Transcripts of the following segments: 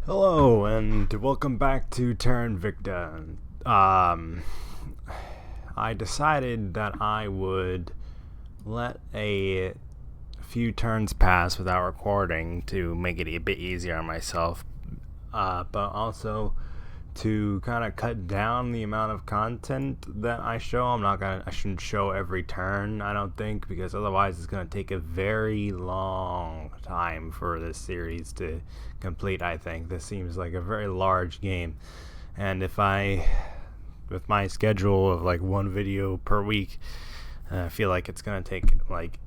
Hello and welcome back to Terra Invicta. I decided that I would let a few turns pass without recording to make it a bit easier on myself, but also to kind of cut down the amount of content that I show. I shouldn't show every turn, I don't think, because otherwise it's going to take a very long time for this series to complete. I think this seems like a very large game, and with my schedule of like one video per week, I feel like it's going to take like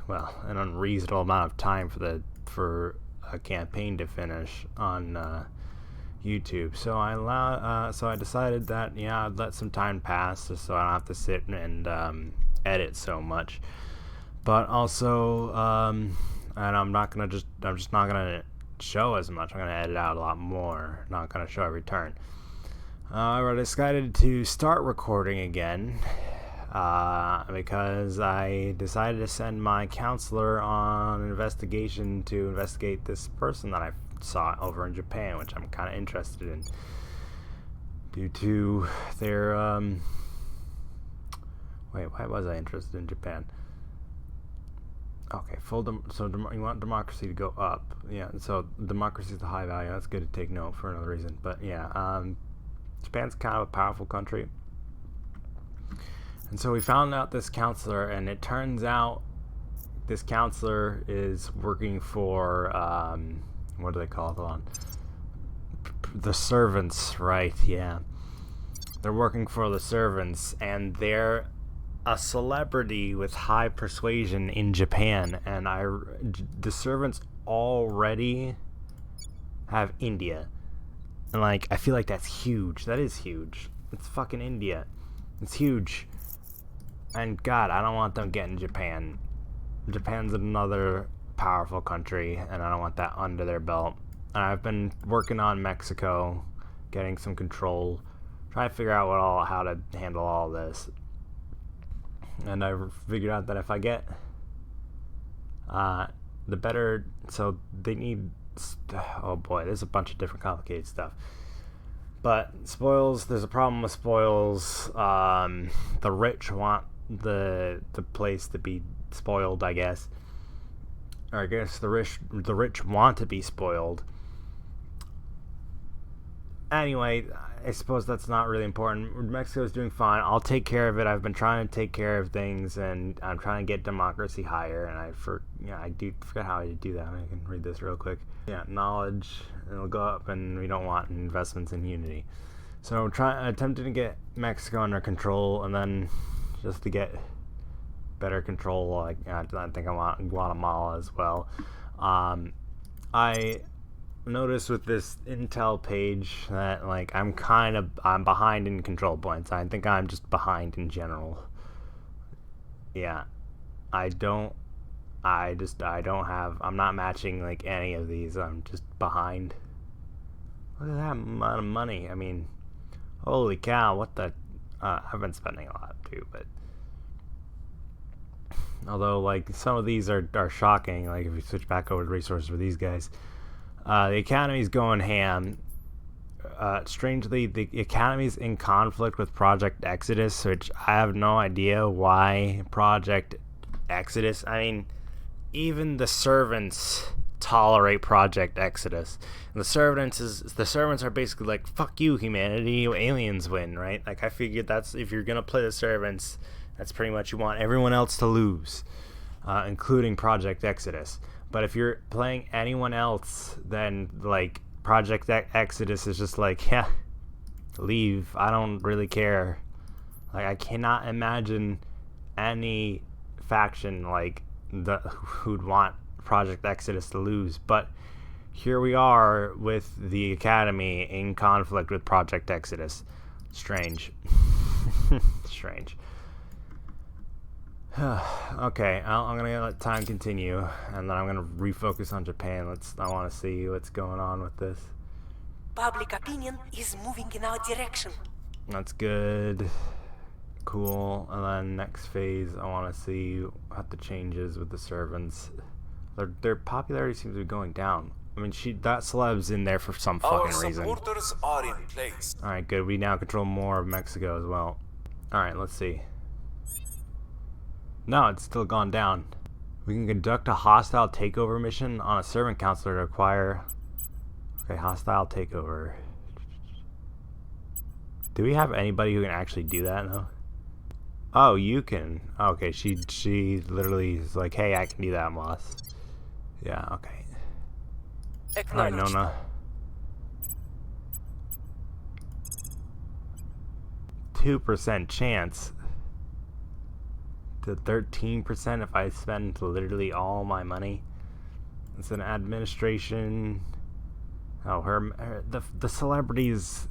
an unreasonable amount of time for a campaign to finish on YouTube. So I decided that I'd let some time pass just so I don't have to sit and edit so much. But also, and I'm just not gonna show as much. I'm gonna edit out a lot more. Not gonna show every turn. I decided to start recording again because I decided to send my counselor on an investigation to investigate this person that I saw over in Japan, which I'm kind of interested in due to their why was I interested in Japan? Okay, you want democracy to go up. Yeah, so democracy is the high value. That's good to take note for another reason. But yeah, Japan's kind of a powerful country. And so we found out this counselor, and it turns out this counselor is working for what do they call it? Hold on. The servants, right? Yeah. They're working for the servants, and they're a celebrity with high persuasion in Japan. And the servants already have India. And like, I feel like that's huge. That is huge. It's fucking India. It's huge. And God, I don't want them getting Japan. Japan's another powerful country, and I don't want that under their belt. And I've been working on Mexico, getting some control, trying to figure out how to handle all this. And I figured out that if I get the better, so they need, oh boy, there's a bunch of different complicated stuff. But spoils, there's a problem with spoils. The rich want the place to be spoiled, I guess. Or I guess the rich want to be spoiled. Anyway, I suppose that's not really important. Mexico's doing fine. I'll take care of it. I've been trying to take care of things, and I'm trying to get democracy higher. And I forgot how I do that. I can read this real quick. Yeah, knowledge. It'll go up, and we don't want investments in unity. So I'm attempting to get Mexico under control, and then just to get better control, I think I want Guatemala as well. I noticed with this intel page that like I'm behind in control points. I think I'm just behind in general. Yeah, I'm not matching like any of these. I'm just behind. Look at that amount of money. I mean, holy cow, what the I've been spending a lot too, but although like some of these are shocking, like if we switch back over to resources for these guys, the economy's going ham. Strangely, the economy's in conflict with Project Exodus, which I have no idea why Project Exodus. I mean, even the servants tolerate Project Exodus. And the servants are basically like, fuck you, humanity, aliens win, right? Like, I figured that's, if you're gonna play the servants, that's pretty much, you want everyone else to lose, including Project Exodus. But if you're playing anyone else, then like Project Exodus is just like, yeah, leave. I don't really care. Like, I cannot imagine any faction like who'd want Project Exodus to lose. But here we are with the Academy in conflict with Project Exodus. Strange. Strange. Okay, I'm gonna let time continue, and then I'm gonna refocus on Japan. I want to see what's going on with this. Public opinion is moving in our direction. That's good. Cool. And then next phase, I want to see what the changes with the servants. Their popularity seems to be going down. I mean, that celeb's in there for some Our fucking reason. supporters are in place. Alright, good. We now control more of Mexico as well. Alright, let's see. No, it's still gone down. We can conduct a hostile takeover mission on a servant counselor to acquire... Okay, hostile takeover. Do we have anybody who can actually do that, though? Oh, you can. Okay, she literally is like, hey, I can do that, boss. Yeah, okay. Alright, Nona. 2% chance to 13% if I spend literally all my money. It's an administration. Oh, the celebrities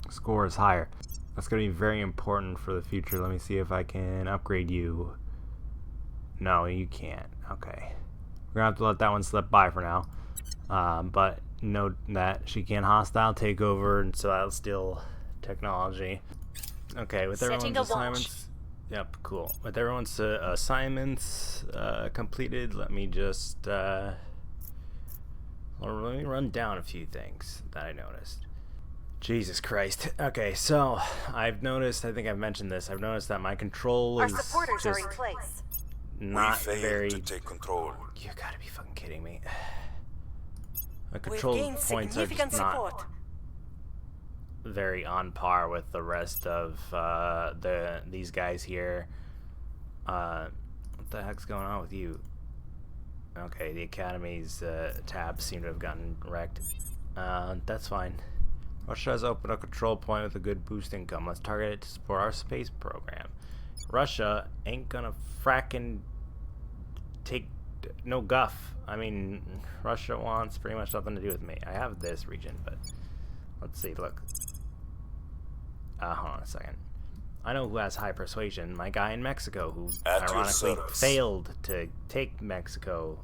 score is higher. That's going to be very important for the future. Let me see if I can upgrade you. No, you can't. Okay. We're going to have to let that one slip by for now. But note that she can hostile take over, and so that'll steal technology. Okay, with everyone's assignments... Yep, cool. With everyone's assignments completed, let me just... let me run down a few things that I noticed. Jesus Christ. Okay, so I've noticed, I think I've mentioned this, I've noticed that my control is just are in place. not very... to take control. You gotta be fucking kidding me. My control points are just not very on par with the rest of these guys here. What the heck's going on with you? Okay, the Academy's tabs seem to have gotten wrecked. That's fine. Russia has opened a control point with a good boost income. Let's target it to support our space program. Russia ain't gonna fracking take no guff. I mean, Russia wants pretty much nothing to do with me. I have this region, but let's see, look. Hold on a second. I know who has high persuasion. My guy in Mexico, who ironically failed to take Mexico.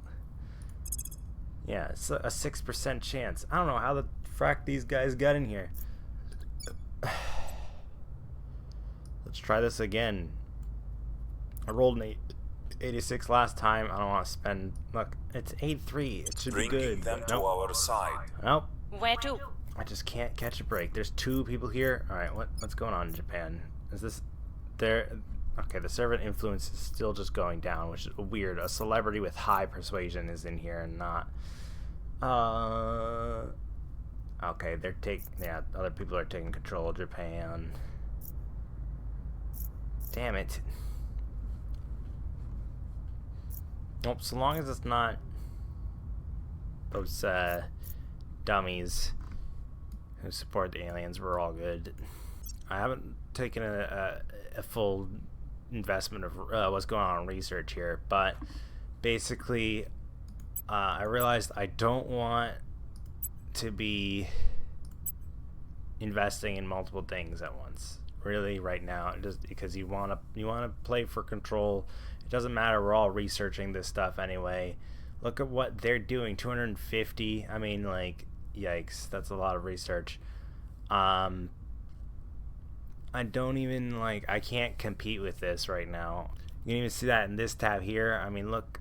Yeah, it's a 6% chance. I don't know how the frack these guys got in here. Let's try this again. I rolled an 86 last time. I don't want to spend... Look, it's 83. It should be good. Them to our side. Nope. Where to? I just can't catch a break. There's 2 people here. Alright, what's going on in Japan? Is this... There... Okay, the servant influence is still just going down, which is weird. A celebrity with high persuasion is in here and not... Okay, they're yeah, other people are taking control of Japan. Damn it. Nope, so long as it's not those dummies who support the aliens, we're all good. I haven't taken a full investment of what's going on in research here, but basically I realized I don't want to be investing in multiple things at once. Really, right now, just because you want to play for control. It doesn't matter. We're all researching this stuff anyway. Look at what they're doing. 250. I mean, like, yikes. That's a lot of research. I don't even I can't compete with this right now. You can even see that in this tab here. I mean, look.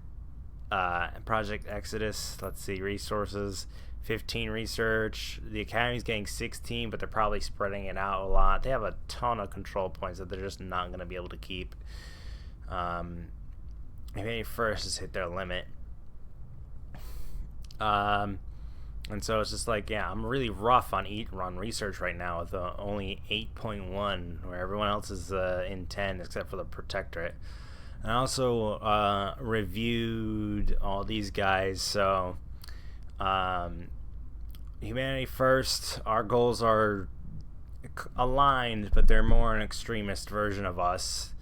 Project Exodus. Let's see, resources. 15 research. The Academy's getting 16, but they're probably spreading it out a lot. They have a ton of control points that they're just not going to be able to keep. Maybe first just hit their limit. And so it's just yeah, I'm really rough on research right now with only 8.1, where everyone else is in 10 except for the Protectorate. I also reviewed all these guys, so humanity first, our goals are aligned, but they're more an extremist version of us.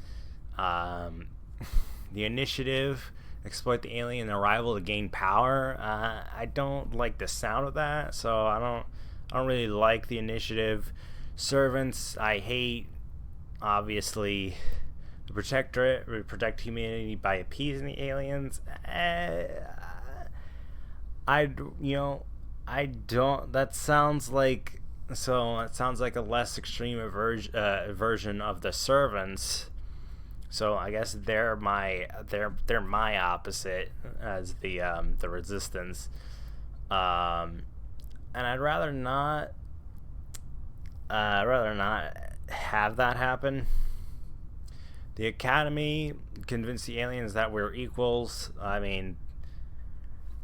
The initiative, exploit the alien arrival to gain power. I don't like the sound of that, so I don't really like the initiative. Servants, I hate, obviously. The Protectorate would protect humanity by appeasing the aliens. I don't. That sounds like a less extreme version of the servants. So I guess they're my opposite as the resistance. And I'd rather not have that happen. The Academy convinced the aliens that we're equals. I mean,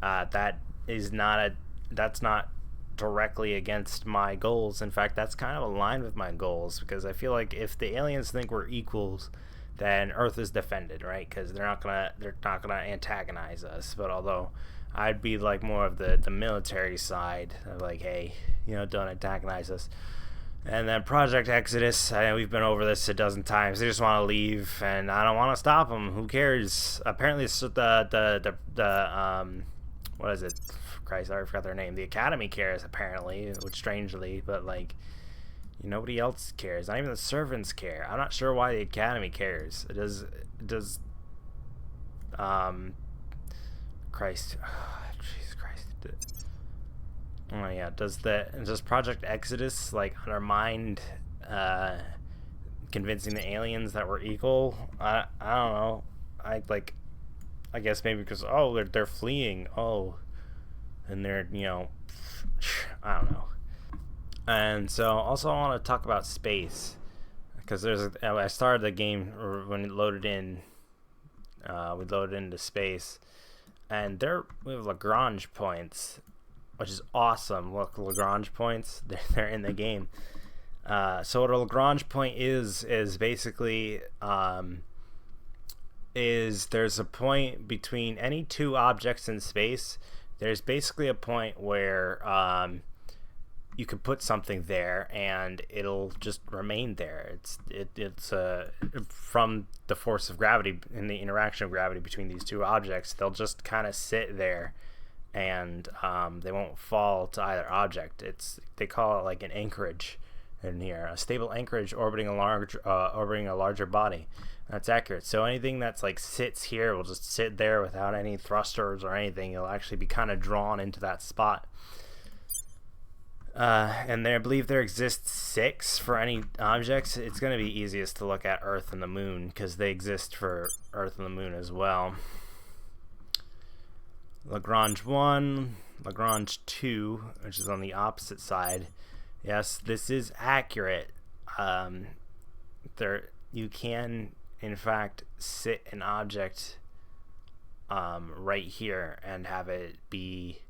that's not directly against my goals. In fact, that's kind of aligned with my goals, because I feel like if the aliens think we're equals, then Earth is defended, right? Because they're not gonna antagonize us. But although I'd be like more of the military side of like, hey, don't antagonize us. And then Project Exodus, I know we've been over this a dozen times. They just want to leave, and I don't want to stop them. Who cares? Apparently, it's the what is it? Christ, I forgot their name. The Academy cares, apparently, which strangely, but like, nobody else cares. Not even the servants care. I'm not sure why the Academy cares. It does. Christ, Jesus Christ. Oh yeah, does Project Exodus like undermine convincing the aliens that we're equal? I don't know. I guess maybe because they're fleeing. And they're I don't know. And so also I want to talk about space, because I started the game when it loaded in. We loaded into space, and we have Lagrange points, which is awesome. Look, Lagrange points, they're in the game. So what a Lagrange point is basically there's a point between any two objects in space. There's basically a point where you can put something there and it'll just remain there. It's from the force of gravity and the interaction of gravity between these two objects, they'll just kind of sit there, and they won't fall to either object. They call it like an anchorage in here, a stable anchorage orbiting a larger body. That's accurate. So anything that's like sits here will just sit there without any thrusters or anything. It'll actually be kind of drawn into that spot. And I believe there exists 6 for any objects. It's going to be easiest to look at Earth and the Moon, because they exist for Earth and the Moon as well. Lagrange 1, Lagrange 2, which is on the opposite side. Yes, this is accurate. You can, in fact, sit an object right here and have it be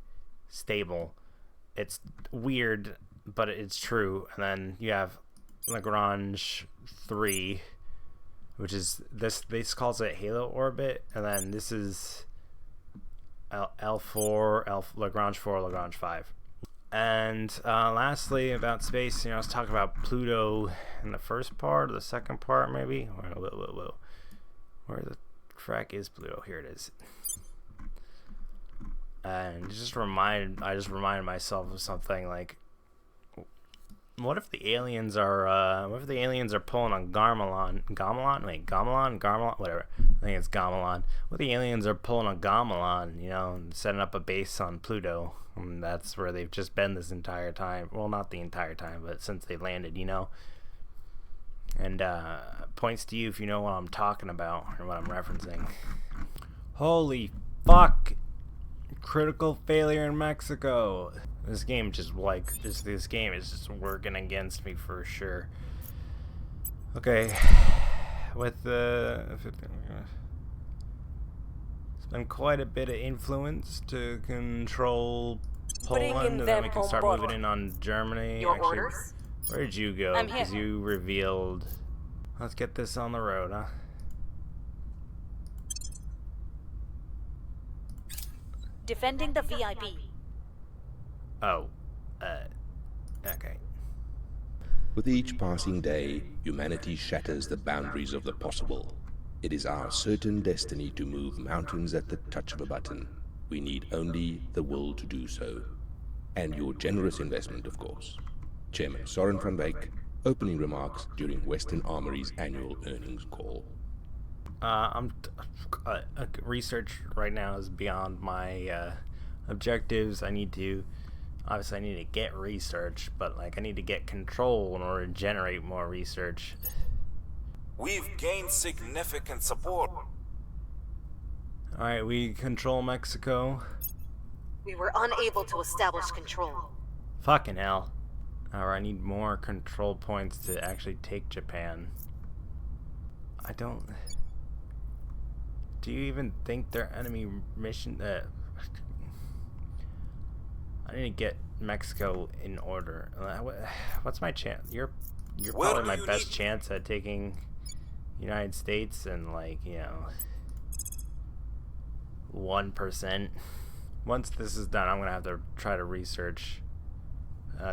stable. It's weird, but it's true. And then you have Lagrange 3, which is this calls it halo orbit, and then this is L4, Lagrange 4, Lagrange 5. And lastly, about space, I was talking about Pluto in the first part, or the second part, maybe. Whoa. Where the frack is Pluto? Here it is. And I just reminded myself of something like, what if the aliens are pulling on Gamelon, whatever. I think it's Gamelon. What if the aliens are pulling on Gamelon, and setting up a base on Pluto, and that's where they've just been this entire time. Well, not the entire time, but since they landed, And points to you if you know what I'm talking about or what I'm referencing. Holy fuck! Critical failure in Mexico. This game this game is just working against me for sure. Okay, with it's been quite a bit of influence to control Poland, and then we can start moving in on Germany. Your orders? Where did you go? Because you revealed. Let's get this on the road, huh? Defending the VIP. Oh, okay. With each passing day, humanity shatters the boundaries of the possible. It is our certain destiny to move mountains at the touch of a button. We need only the will to do so. And your generous investment, of course. Chairman Soren van Wyk, opening remarks during Western Armory's annual earnings call. Research right now is beyond my objectives. I need to get research, but I need to get control in order to generate more research. We've gained significant support. Alright, we control Mexico. We were unable to establish control. Fucking hell. Alright, I need more control points to actually take Japan. I don't... Do you even think their enemy mission... I need to get Mexico in order. What's my chance? You're probably my best chance at taking United States and, like, you know, 1%. Once this is done, I'm gonna have to try to research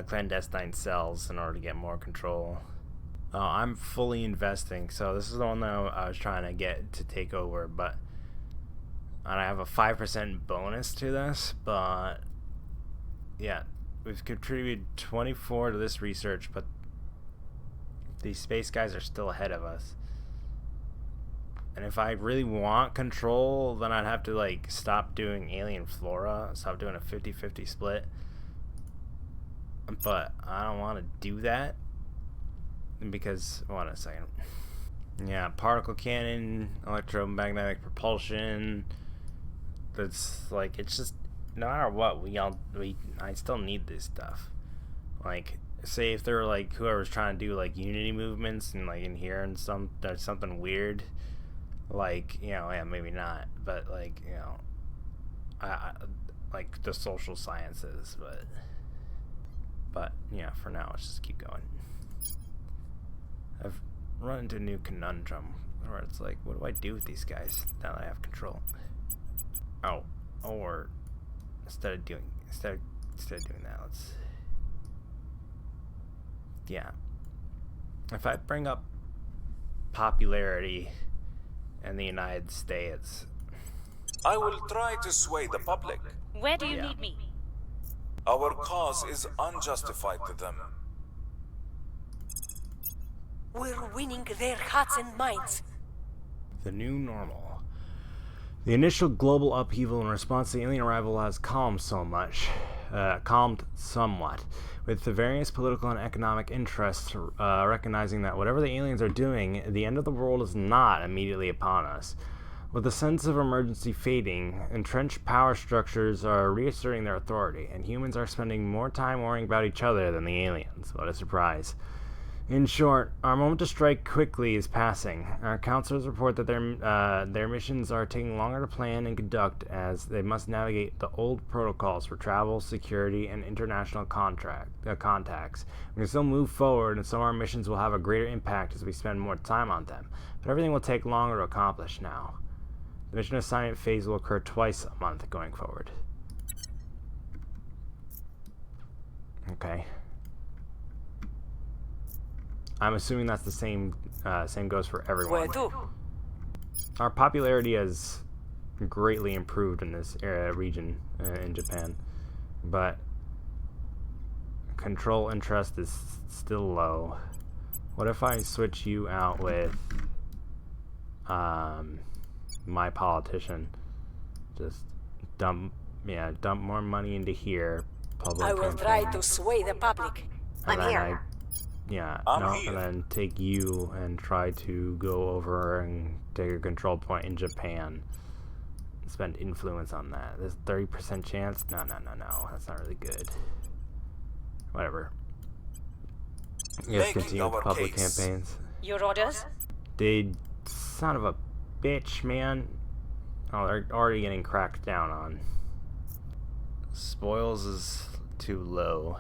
clandestine cells in order to get more control. I'm fully investing, so this is the one that I was trying to get to take over, but and I have a 5% bonus to this, but yeah, we've contributed 24 to this research, but these space guys are still ahead of us. And if I really want control, then I'd have to, like, stop doing alien flora, stop doing a 50-50 split. But I don't want to do that because, hold on a second. Yeah, particle cannon, electromagnetic propulsion. That's like, it's just, no matter what, I still need this stuff. Like, say if there were, like, whoever's trying to do, like, unity movements and, like, in here and there's something weird, like, you know, yeah, maybe not, but, like, you know, I like the social sciences, but yeah, for now, let's just keep going. I've run into a new conundrum where it's like, what do I do with these guys now that I have control? Oh, or instead of doing that, let's, yeah, if I bring up popularity in the United States, I will try to sway the public. Where do you need me? Our cause is unjustified to them. We're winning their hearts and minds. the new normal. The initial global upheaval in response to the alien arrival has calmed somewhat, with the various political and economic interests recognizing that whatever the aliens are doing, the end of the world is not immediately upon us. With the sense of emergency fading, entrenched power structures are reasserting their authority, and humans are spending more time worrying about each other than the aliens. What a surprise. In short, our moment to strike quickly is passing. Our counselors report that their missions are taking longer to plan and conduct as they must navigate the old protocols for travel, security, and international contacts. We can still move forward, and some of our missions will have a greater impact as we spend more time on them, but everything will take longer to accomplish now. The mission assignment phase will occur twice a month going forward. Okay. I'm assuming that's the same goes for everyone. Where to? Our popularity has greatly improved in this region in Japan, but control interest is still low. What if I switch you out with my politician? Just dump more money into here. Public I will campaign. try to sway the public. And I'm then here. I'm here. And then take you and try to go over and take a control point in Japan. Spend influence on that. There's 30% chance? No. That's not really good. Whatever. You guys Making continue with our public case. campaigns. Your orders? Dude, son of a bitch, man. Oh, they're already getting cracked down on. Spoils is too low.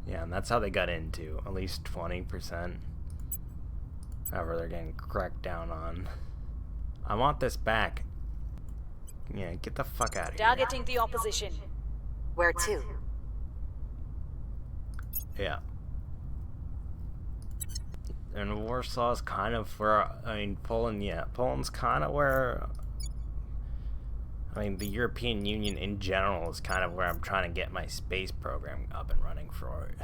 Yeah, and that's how they got into at least 20%. However, they're getting cracked down on. I want this back. Yeah, get the fuck out of here. Targeting the opposition. Where to? Yeah. And Warsaw's kind of where, Poland, yeah. Poland's kind of where, the European Union in general is kind of where I'm trying to get my space program up and running for it.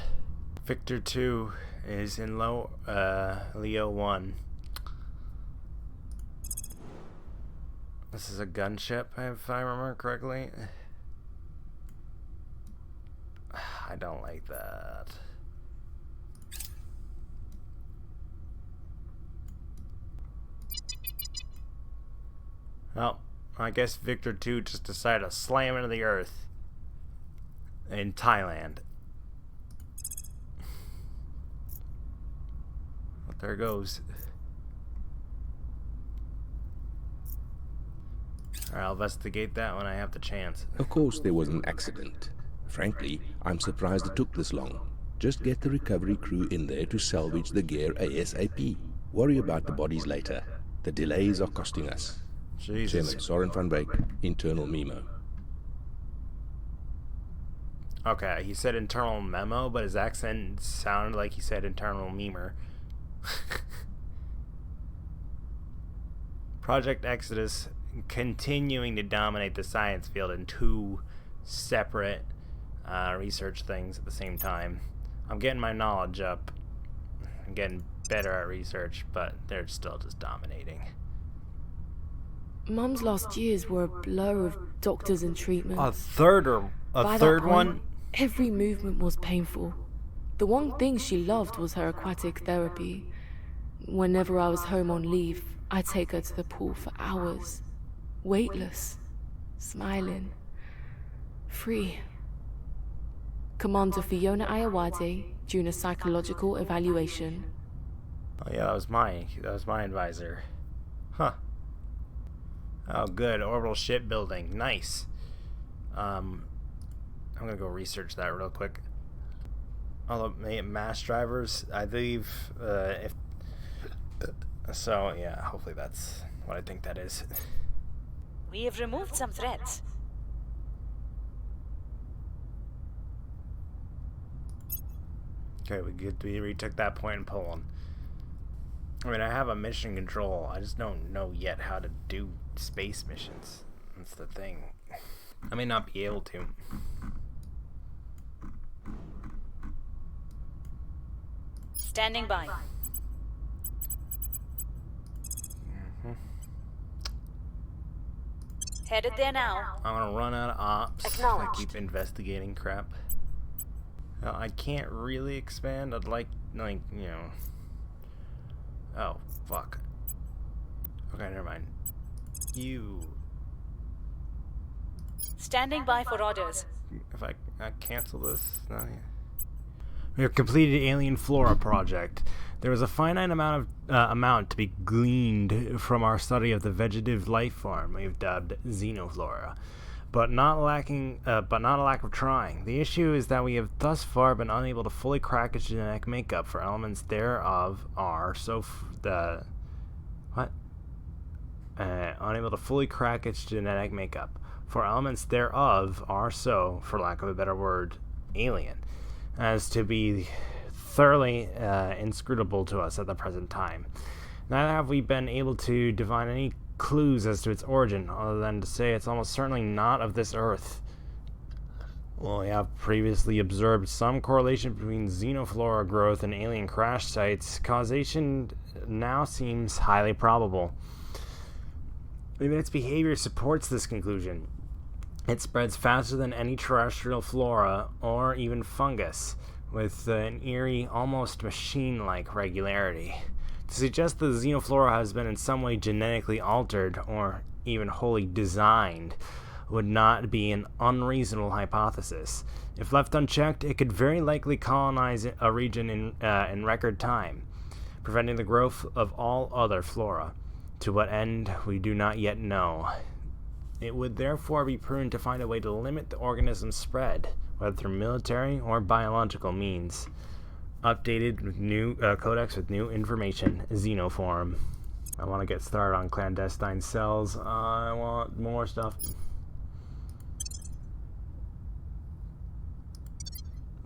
Pt.3 is in Leo 1. This is a gunship, if I remember correctly. I don't like that. Well, I guess Victor 2 just decided to slam into the earth in Thailand. But there it goes. Alright, I'll investigate that when I have the chance. Of course there was an accident. Frankly, I'm surprised it took this long. Just get the recovery crew in there to salvage the gear ASAP. Worry about the bodies later. The delays are costing us. Jesus. Chairman Soren van Beek, internal memo. Okay, he said internal memo, but his accent sounded like he said internal memer. Project Exodus continuing to dominate the science field in two separate research things at the same time. I'm getting my knowledge up. I'm getting better at research, but they're still just dominating. Mum's last years were a blur of doctors and treatment. A third one? Every movement was painful. The one thing she loved was her aquatic therapy. Whenever I was home on leave, I'd take her to the pool for hours. Weightless. Smiling. Free. Commander Fiona Ayawade, Junior Psychological Evaluation. Oh yeah, that was my advisor. Huh. Oh good, orbital shipbuilding. Nice. I'm gonna go research that real quick. Although mass drivers, I believe if so yeah, hopefully that's what I think that is. We have removed some threats. Okay, we retook that point in Poland. I mean, I have a mission control. I just don't know yet how to do space missions. That's the thing. I may not be able to. Standing by. Headed there now. I'm gonna run out of ops if I keep investigating crap. Now, I can't really expand. I'd like, you know. Oh, fuck. Okay, never mind. You. Standing by for orders. If I cancel this, no, yeah. We have completed Alien Flora project. There was a finite amount to be gleaned from our study of the vegetative life form we've dubbed xenoflora, but not a lack of trying. The issue is that we have thus far been unable to fully crack its genetic makeup, for elements thereof are unable to fully crack its genetic makeup, for elements thereof are so, for lack of a better word, alien, as to be thoroughly inscrutable to us at the present time. Neither have we been able to divine any clues as to its origin, other than to say it's almost certainly not of this earth. Well, we have previously observed some correlation between xenoflora growth and alien crash sites. Causation now seems highly probable. Even its behavior supports this conclusion. It spreads faster than any terrestrial flora or even fungus, with an eerie, almost machine-like regularity. To suggest that the xenoflora has been in some way genetically altered or even wholly designed would not be an unreasonable hypothesis. If left unchecked, it could very likely colonize a region in record time, preventing the growth of all other flora. To what end, we do not yet know. It would therefore be prudent to find a way to limit the organism's spread, whether through military or biological means. Updated with new codex with new information, Xenoform. I want to get started on clandestine cells. I want more stuff.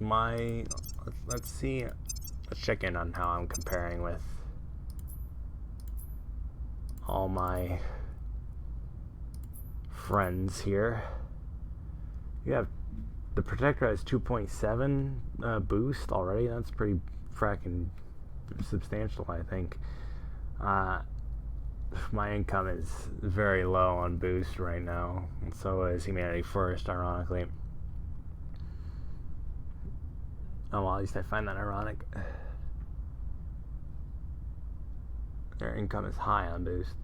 Let's see. Let's check in on how I'm comparing with all my friends here. You have the Protector has 2.7 boost already. That's pretty fracking substantial, I think. My income is very low on boost right now, and so is Humanity First, ironically. Oh, well, at least I find that ironic. Their income is high on boost.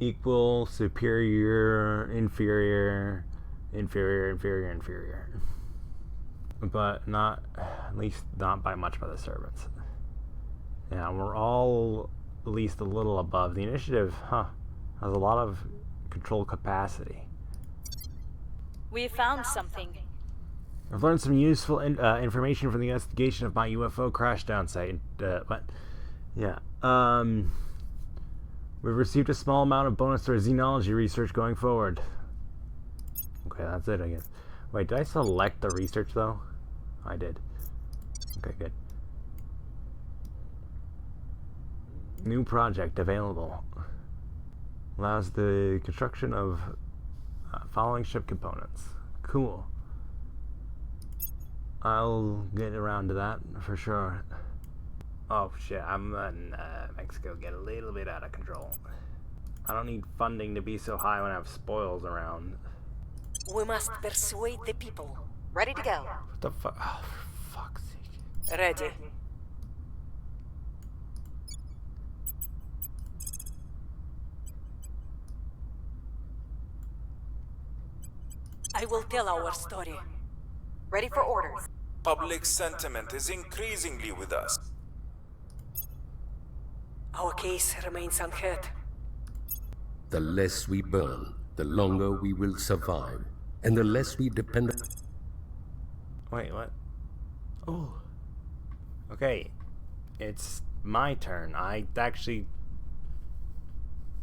Equal, superior, inferior, inferior. But not, at least not by much by the servants. Yeah, we're all at least a little above. The initiative, has a lot of control capacity. We found something. I've learned some useful information from the investigation of my UFO crashdown site. What? Yeah. We've received a small amount of bonus to our xenology research going forward. Okay, that's it, I guess. Wait, did I select the research, though? I did. Okay, good. New project available. Allows the construction of following ship components. Cool. I'll get around to that for sure. Oh shit, I'm letting Mexico get a little bit out of control. I don't need funding to be so high when I have spoils around. We must persuade the people. Ready to go. What the fuck? Oh, for fuck's sake. Ready. I will tell our story. Ready for orders. Public sentiment is increasingly with us. Our case remains unheard. The less we burn, the longer we will survive, and the less we depend on... Wait, what? Oh. Okay. It's my turn. I actually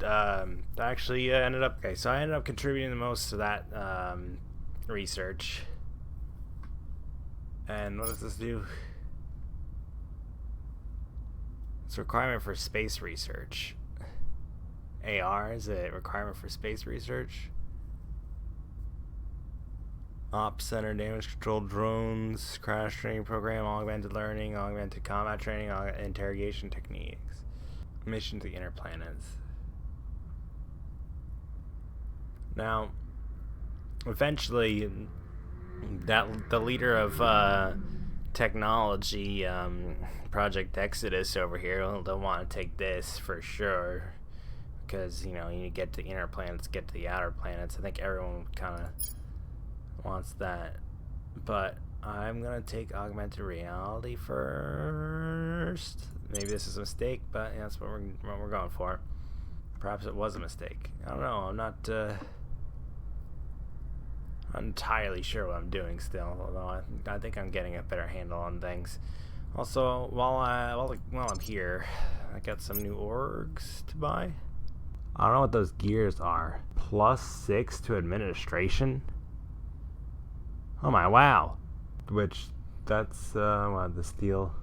ended up... Okay, so I ended up contributing the most to that research. And what does this do? It's a requirement for space research. AR is a requirement for space research. Ops Center, damage control drones, crash training program, augmented learning, augmented combat training, interrogation techniques. Mission to the inner planets. Now, eventually, the leader of technology, Project Exodus over here, they'll want to take this for sure. Because, you know, you get to the inner planets, get to the outer planets. I think everyone kind of wants that. But I'm going to take augmented reality first. Maybe this is a mistake, but yeah, that's what we're going for. Perhaps it was a mistake. I don't know. I'm not entirely sure what I'm doing still, although I think I'm getting a better handle on things. Also, while I'm here, I got some new orgs to buy. I don't know what those gears are. +6 to administration? Oh my, wow. Which, that's, what, the steel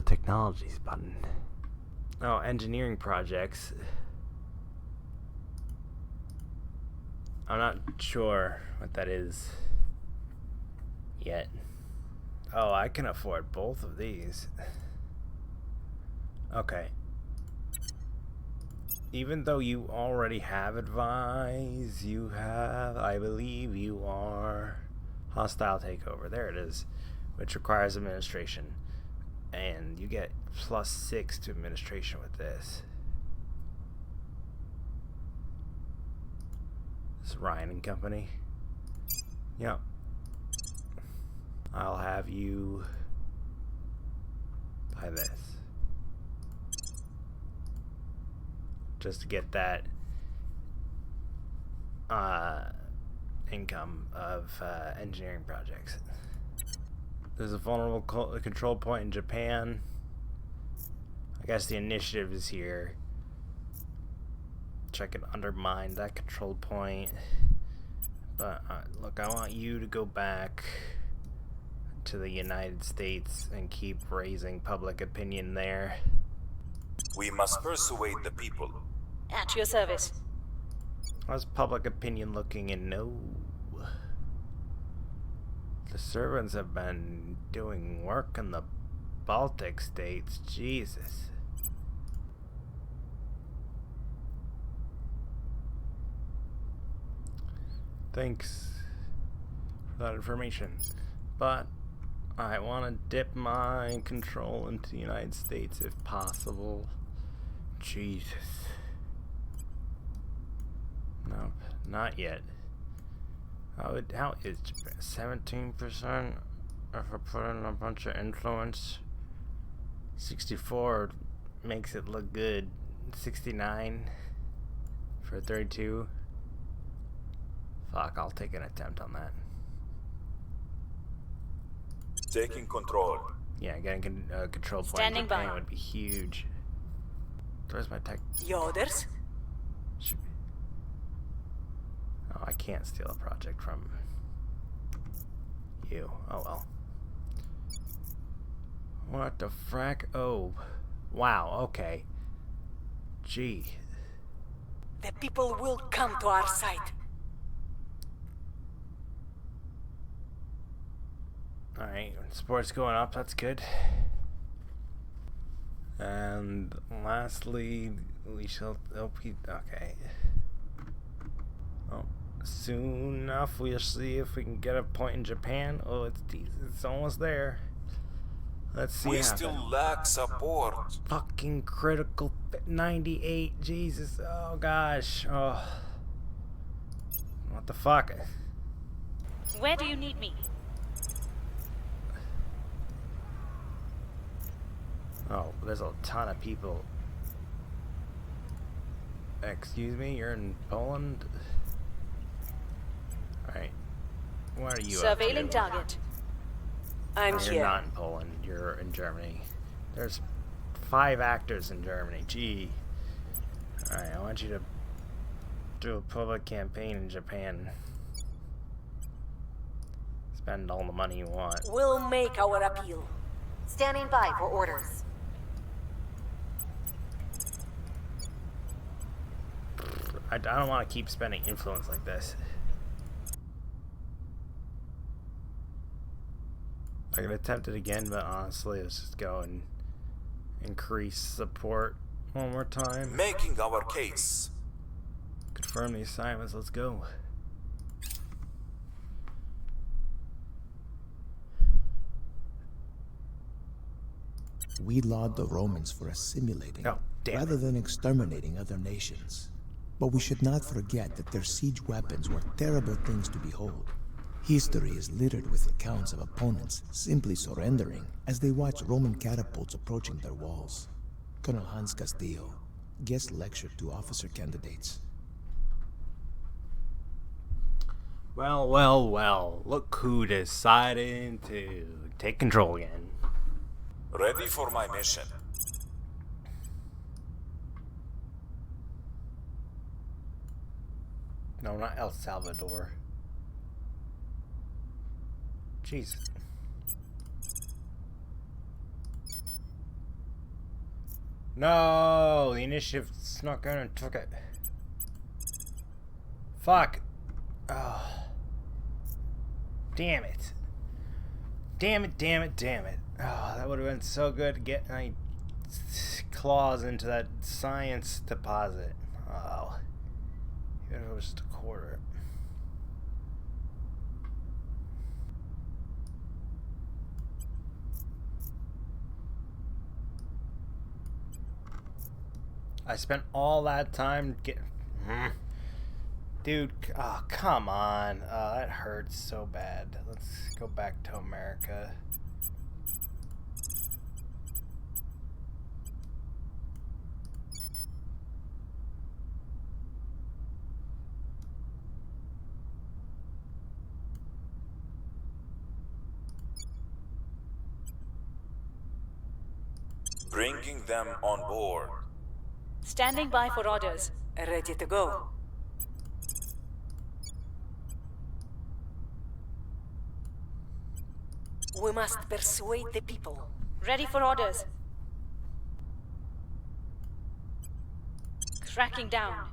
technologies button. Oh, engineering projects. I'm not sure what that is yet. Oh, I can afford both of these. Okay. Even though you already have advise, you have, I believe you are, hostile takeover. There it is, which requires administration. And you get +6 to administration with this. This is Ryan and Company. Yep. I'll have you buy this. Just to get that income of engineering projects. There's a vulnerable control point in Japan. I guess the initiative is here. Check it, undermine that control point. But look, I want you to go back to the United States and keep raising public opinion there. We must persuade the people. At your service. How's public opinion looking? And no, the servants have been doing work in the Baltic states. Jesus. Thanks for that information. But I want to dip my control into the United States if possible. Jesus. Nope, not yet. How is Japan? 17%? If I put in a bunch of influence. 64 makes it look good. 69 for 32. Fuck, I'll take an attempt on that. Taking control. Yeah, getting a control point in Standing Japan by. would be huge. Where's my tech? The orders? Shoot. Oh, I can't steal a project from you. Oh well. What the frack? Oh. Wow, okay. Gee. The people will come to our side. Alright, sports going up, that's good. And lastly, we shall okay. Oh, soon enough we'll see if we can get a point in Japan. Oh, it's almost there. Let's see. We still lack support. Fucking critical 98. Jesus. Oh gosh. Oh. What the fuck? Where do you need me? Oh, there's a ton of people. Excuse me, you're in Poland? Alright. What are you up to? Surveilling target. I'm You're here. not in Poland, you're in Germany. There's 5 actors in Germany. Gee. Alright, I want you to do a public campaign in Japan. Spend all the money you want. We'll make our appeal. Standing by for orders. I don't want to keep spending influence like this. I can attempt it again, but honestly, let's just go and increase support one more time. Making our case. Confirm the assignments, let's go. We laud the Romans for assimilating, Oh, damn rather it. than exterminating other nations. But we should not forget that their siege weapons were terrible things to behold. History is littered with accounts of opponents simply surrendering as they watched Roman catapults approaching their walls. Colonel Hans Castillo, guest lecture to officer candidates. Well, well, well. Look who decided to take control again. Ready for my mission. No, not El Salvador. Jeez. No, the initiative snuck in and took it. Fuck. Oh. Damn it. Damn it, damn it, damn it. Oh, that would have been so good to get my claws into that science deposit. Oh. Even if it was just a quarter. I spent all that time getting... Dude, oh, come on. That hurts so bad. Let's go back to America. Bringing them on board. Standing by for orders. Ready to go. We must persuade the people. Ready for orders. Cracking down.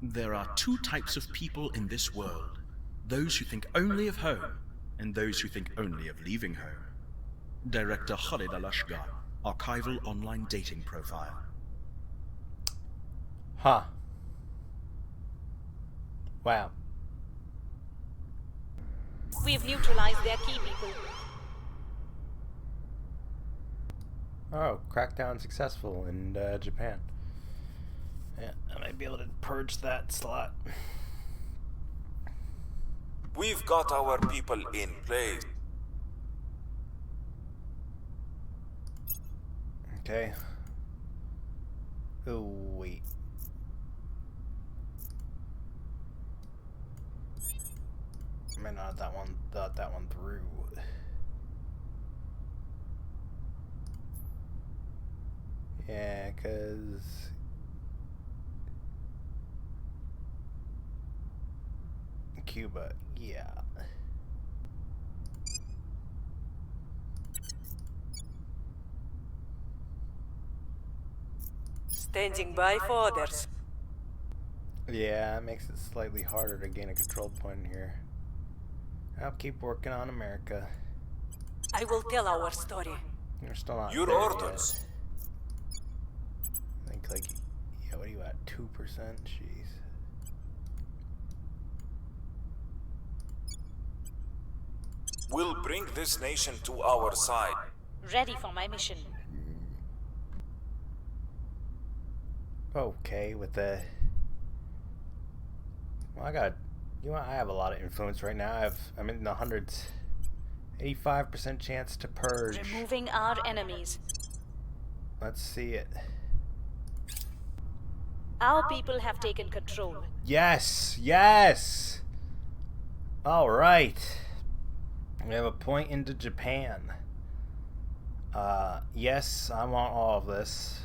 There are 2 types of people in this world. Those who think only of home, and those who think only of leaving home. Director Khalid Al-Ashgar, Archival Online Dating Profile. Huh. Wow. We've neutralized their key people. Oh, crackdown successful in Japan. Yeah, I might be able to purge that slot. We've got our people in place. Okay. Oh, wait. I might not have thought that one through. Yeah, cause Cuba, yeah. Standing by for orders. Yeah, it makes it slightly harder to gain a control point here. I'll keep working on America. I will tell our story. You're still not Your there orders. yet. I think like, yeah, what are you at? 2%? Jeez. We'll bring this nation to our side. Ready for my mission. Okay, with the... Well, I have a lot of influence right now. I'm in the hundreds. 85% chance to purge. Removing our enemies. Let's see it. Our people have taken control. Yes! Yes! Alright. We have a point into Japan. Yes, I want all of this.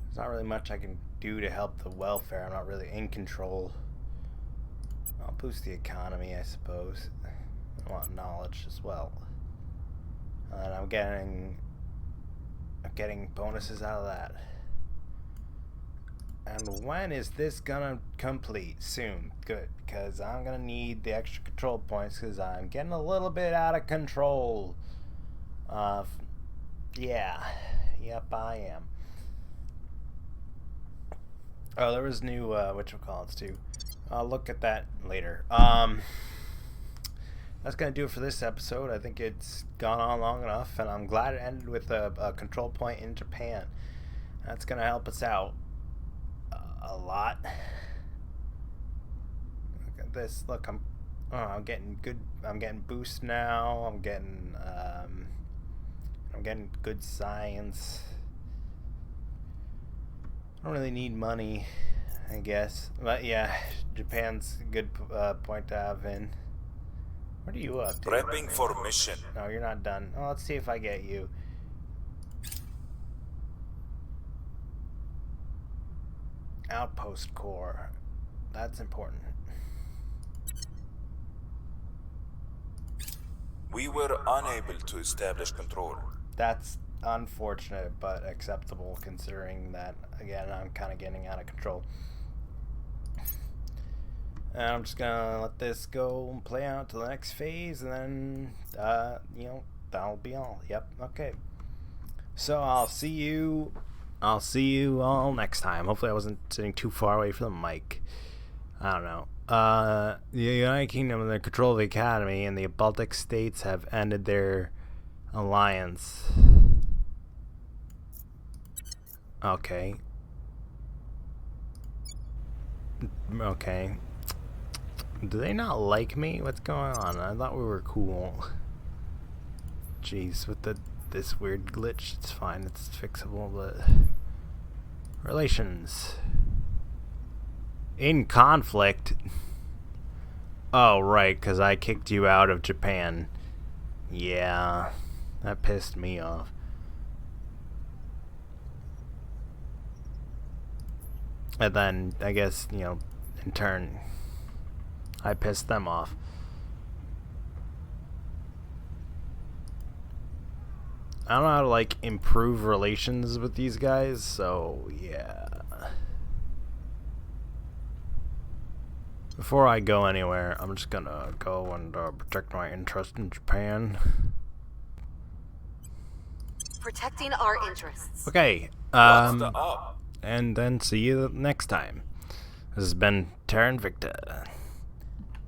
There's not really much I can do to help the welfare. I'm not really in control. I'll boost the economy, I suppose. I want knowledge as well. And I'm getting bonuses out of that. And when is this gonna complete? Soon. Good, because I'm gonna need the extra control points because I'm getting a little bit out of control. Yeah. Yep, I am. Oh, there was new whatchamacallits too. I'll look at that later. That's gonna do it for this episode. I think it's gone on long enough, and I'm glad it ended with a control point in Japan. That's gonna help us out a lot. Look at this. Look, I'm getting good. I'm getting boost now. I'm getting good science. I don't really need money, I guess. But yeah, Japan's a good point to have in. What are you up to? Prepping for mission. No, you're not done. Oh, let's see if I get you. Outpost core. That's important. We were unable to establish control. That's unfortunate, but acceptable considering that, again, I'm kind of getting out of control. And I'm just gonna let this go and play out to the next phase, and then, that'll be all. Yep, okay. So I'll see you all next time. Hopefully I wasn't sitting too far away from the mic. I don't know. The United Kingdom and the control of the Academy and the Baltic states have ended their alliance. Okay. Okay. Do they not like me? What's going on? I thought we were cool. Jeez, with this weird glitch, it's fine. It's fixable, but... Relations. In conflict. Oh, right, because I kicked you out of Japan. Yeah, that pissed me off. And then, I guess, in turn, I pissed them off. I don't know how to, improve relations with these guys, so, yeah. Before I go anywhere, I'm just gonna go and protect my interest in Japan. Protecting our interests. Okay, What's the up? and then see you next time. This has been Terra Invicta.